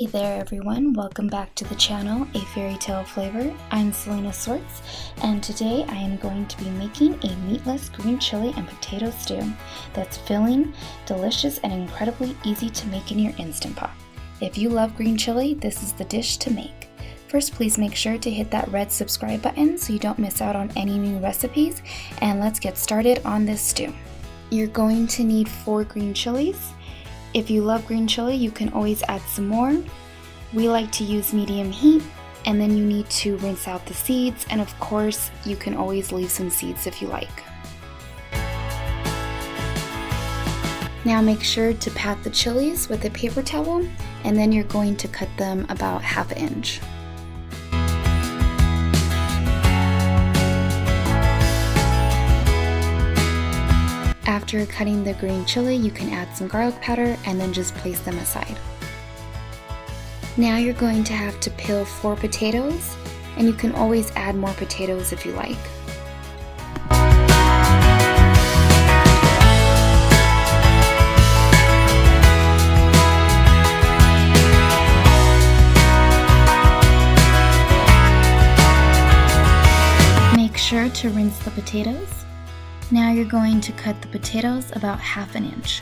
Hey there everyone, welcome back to the channel, A Fairytale Flavor. I'm Celina Sorts, and today I am going to be making a meatless green chili and potato stew that's filling, delicious, and incredibly easy to make in your Instant Pot. If you love green chili, this is the dish to make. First, please make sure to hit that red subscribe button so you don't miss out on any new recipes, and let's get started on this stew. You're going to need 4 green chilies. If you love green chili, you can always add some more. We like to use medium heat, and then you need to rinse out the seeds, and of course, you can always leave some seeds if you like. Now make sure to pat the chilies with a paper towel, and then you're going to cut them about 1/2 inch. After cutting the green chili, you can add some garlic powder and then just place them aside. Now you're going to have to peel 4 potatoes, and you can always add more potatoes if you like. Make sure to rinse the potatoes. Now you're going to cut the potatoes about 1/2 inch.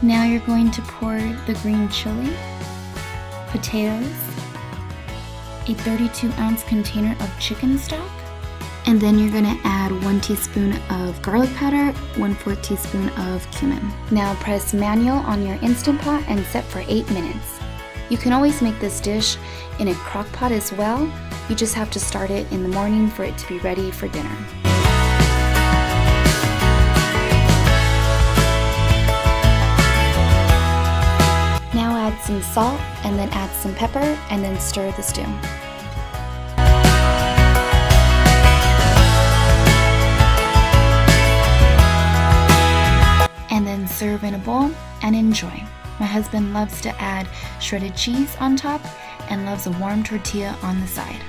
Now you're going to pour the green chili, potatoes, a 32-ounce container of chicken stock, and then you're gonna add 1 teaspoon of garlic powder, 1/4 teaspoon of cumin. Now press manual on your Instant Pot and set for 8 minutes. You can always make this dish in a crock pot as well. You just have to start it in the morning for it to be ready for dinner. Now add some salt and then add some pepper and then stir the stew. And then serve in a bowl and enjoy. My husband loves to add shredded cheese on top and loves a warm tortilla on the side.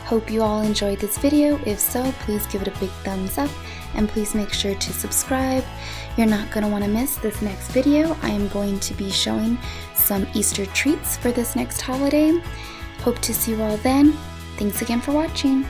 Hope you all enjoyed this video. If so, please give it a big thumbs up and please make sure to subscribe. You're not going to want to miss this next video. I am going to be showing some Easter treats for this next holiday. Hope to see you all then. Thanks again for watching.